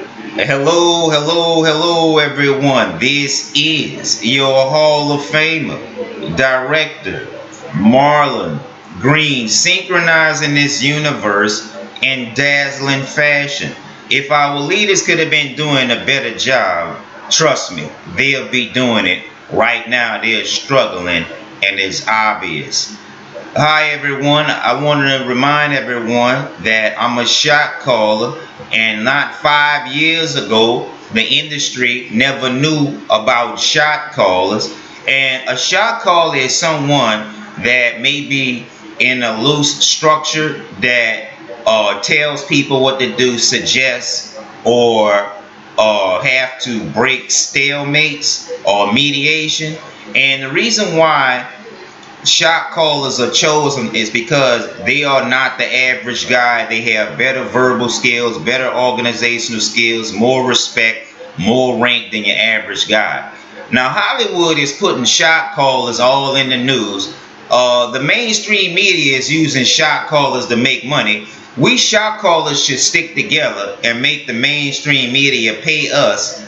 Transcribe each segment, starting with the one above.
Hello, hello, hello, everyone. This is your Hall of Famer, Director Marlon Green, synchronizing this universe in dazzling fashion. If our leaders could have been doing a better job, trust me, they'll be doing it. Right now, they're struggling, and it's obvious. Hi everyone. I want to remind everyone that I'm a shot caller, and not 5 years ago, the industry never knew about shot callers. And a shot caller is someone that may be in a loose structure that tells people what to do, suggests, or have to break stalemates or mediation. And the reason why shot callers are chosen is because they are not the average guy. They have better verbal skills, better organizational skills, more respect, more rank than your average guy. Now, Hollywood is putting shot callers all in the news. The mainstream media is using shot callers to make money. We shot callers should stick together and make the mainstream media pay us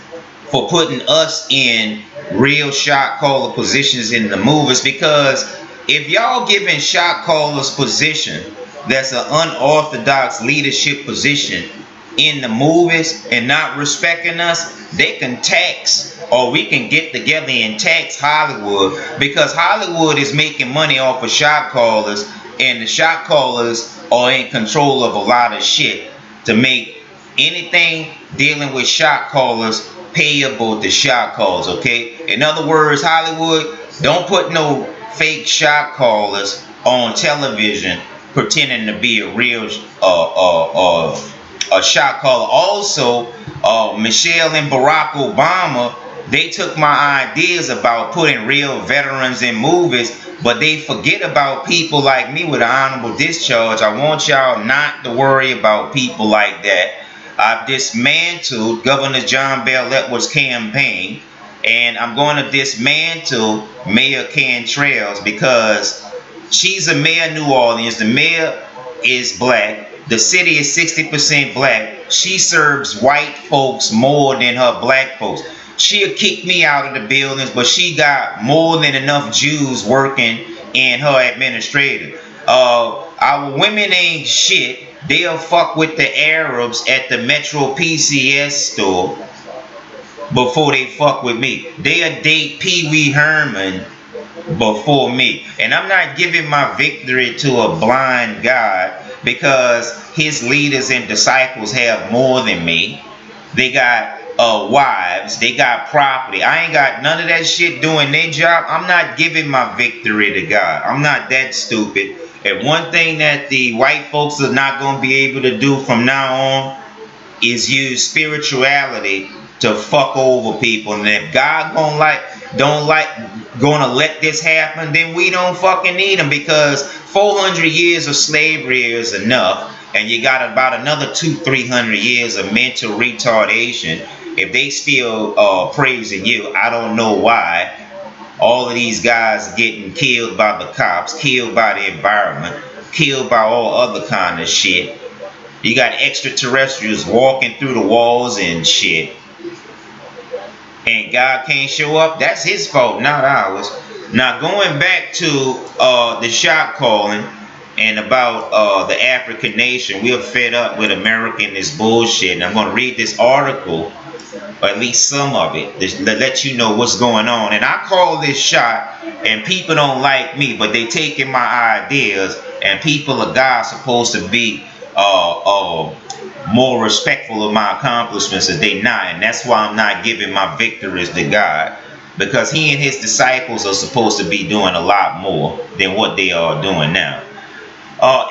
for putting us in real shot caller positions in the movies, because if y'all giving shot callers position that's an unorthodox leadership position in the movies and not respecting us, they can tax, or we can get together and tax Hollywood, because Hollywood is making money off of shot callers, and the shot callers are in control of a lot of shit to make anything dealing with shot callers payable to shot calls. Okay, in other words, Hollywood, don't put no fake shot callers on television pretending to be a real a shot caller. Also, Michelle and Barack Obama, they took my ideas about putting real veterans in movies, but they forget about people like me with an honorable discharge. I want y'all not to worry about people like that. I've dismantled Governor John Bel Edwards' campaign, and I'm going to dismantle Mayor Cantrell's, because she's a mayor of New Orleans. The mayor is black. The city is 60% black. She serves white folks more than her black folks. She'll kick me out of the buildings, but she got more than enough Jews working in her administrative. Our women ain't shit. They'll fuck with the Arabs at the Metro PCS store before they fuck with me. They'll date Pee Wee Herman before me. And I'm not giving my victory to a blind God, because his leaders and disciples have more than me. They got wives, they got property. I ain't got none of that shit doing their job. I'm not giving my victory to God. I'm not that stupid. And one thing that the white folks are not going to be able to do from now on is use spirituality to fuck over people. And if God gonna let this happen, then we don't fucking need him, because 400 years of slavery is enough, and you got about another 200-300 years of mental retardation. If they still praising you, I don't know why. All of these guys getting killed by the cops, killed by the environment, killed by all other kind of shit. You got extraterrestrials walking through the walls and shit. And God can't show up. That's his fault, not ours. Now, going back to the shot calling and about the African nation, we're fed up with America and this bullshit. And I'm going to read this article, or at least some of it, to let you know what's going on. And I call this shot, and people don't like me, but they taking my ideas, and people of God supposed to be more respectful of my accomplishments, as they not. And that's why I'm not giving my victories to God, because he and his disciples are supposed to be doing a lot more than what they are doing now.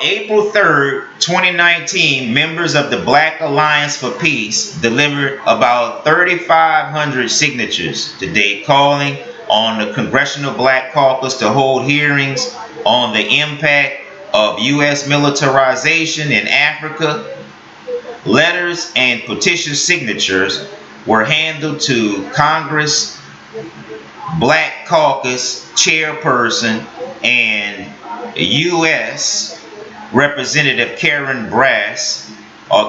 April 3rd, 2019, members of the Black Alliance for Peace delivered about 3,500 signatures today, calling on the Congressional Black Caucus to hold hearings on the impact of U.S. militarization in Africa. Letters and petition signatures were handed to Congress Black Caucus Chairperson and U.S. Representative Karen Bass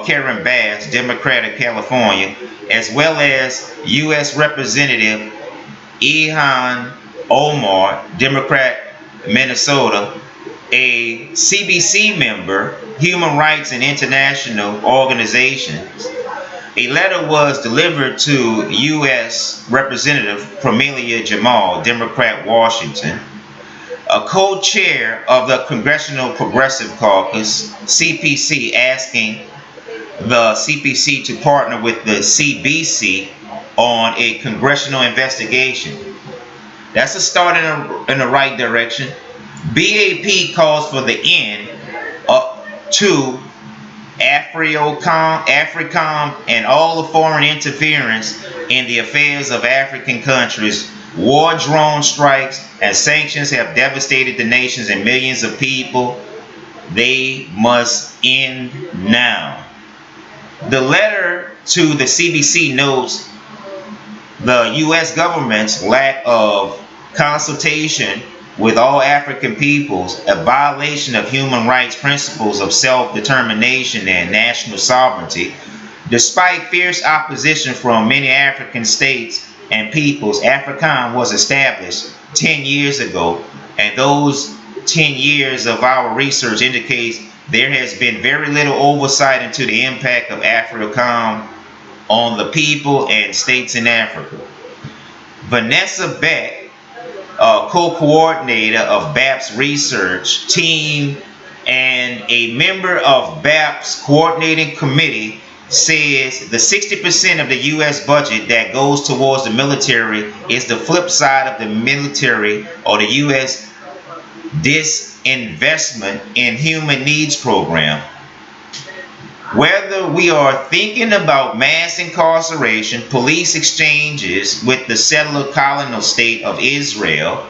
Karen Bass, Democrat of California, as well as U.S. Representative Ilhan Omar, Democrat, Minnesota, a CBC member, Human Rights and International Organizations. A letter was delivered to U.S. Representative Pramila Jamal, Democrat, Washington, a co-chair of the Congressional Progressive Caucus, CPC, asking the CPC to partner with the CBC on a congressional investigation. That's a start in the right direction. BAP calls for the end to AFRICOM and all the foreign interference in the affairs of African countries. War drone strikes and sanctions have devastated the nations and millions of people. They must end now. The letter to the CBC notes the U.S. government's lack of consultation with all African peoples, a violation of human rights principles of self-determination and national sovereignty. Despite fierce opposition from many African states and peoples, AFRICOM was established 10 years ago, and those 10 years of our research indicates there has been very little oversight into the impact of AFRICOM on the people and states in Africa. Vanessa Beck, co-coordinator of BAP's research team and a member of BAP's coordinating committee, says the 60% of the U.S. budget that goes towards the military is the flip side of the military or the U.S. disinvestment in human needs program. Whether we are thinking about mass incarceration, police exchanges with the settler colonial state of Israel,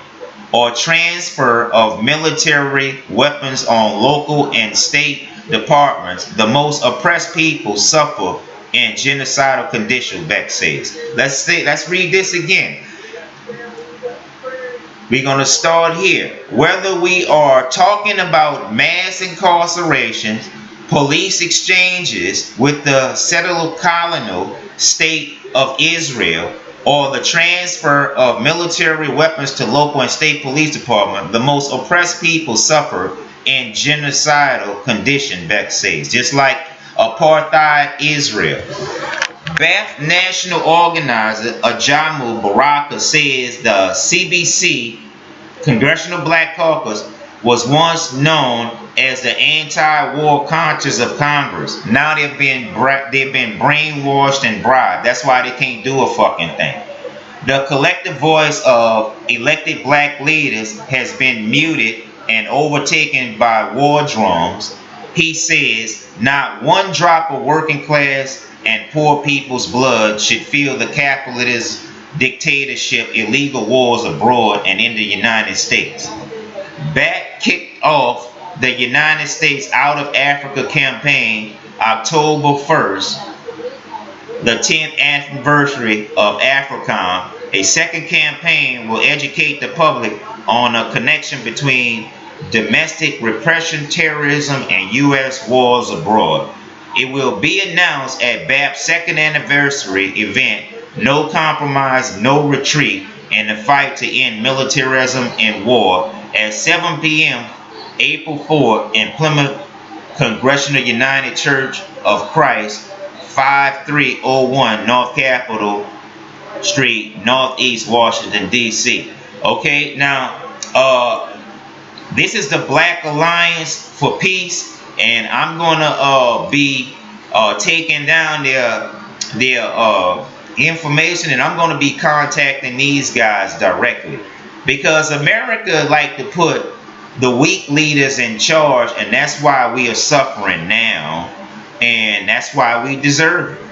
or transfer of military weapons on local and state departments, the most oppressed people suffer in genocidal conditions, Beck says. Let's read this again. We're going to start here. Whether we are talking about mass incarceration, police exchanges with the settler colonial state of Israel, or the transfer of military weapons to local and state police department, the most oppressed people suffer in genocidal condition, Beck says, just like apartheid Israel. BAP national organizer Ajamu Baraka says the CBC, Congressional Black Caucus, was once known as the anti-war conscience of Congress. Now they've been brainwashed and bribed. That's why they can't do a fucking thing. The collective voice of elected black leaders has been muted and overtaken by war drums. He says not one drop of working class and poor people's blood should feel the capitalist dictatorship, illegal wars abroad and in the United States. BAP kicked off the United States Out of Africa campaign October 1st, the 10th anniversary of AFRICOM. A second campaign will educate the public on a connection between domestic repression, terrorism, and U.S. wars abroad. It will be announced at BAP's second anniversary event, No Compromise, No Retreat, in the fight to end militarism and war, at 7 p.m. April 4th in Plymouth Congregational United Church of Christ, 5301 North Capitol Street, Northeast Washington, D.C. Okay, now, this is the Black Alliance for Peace, and I'm going to be taking down their information, and I'm going to be contacting these guys directly, because America like to put the weak leaders in charge, and that's why we are suffering now, and that's why we deserve it.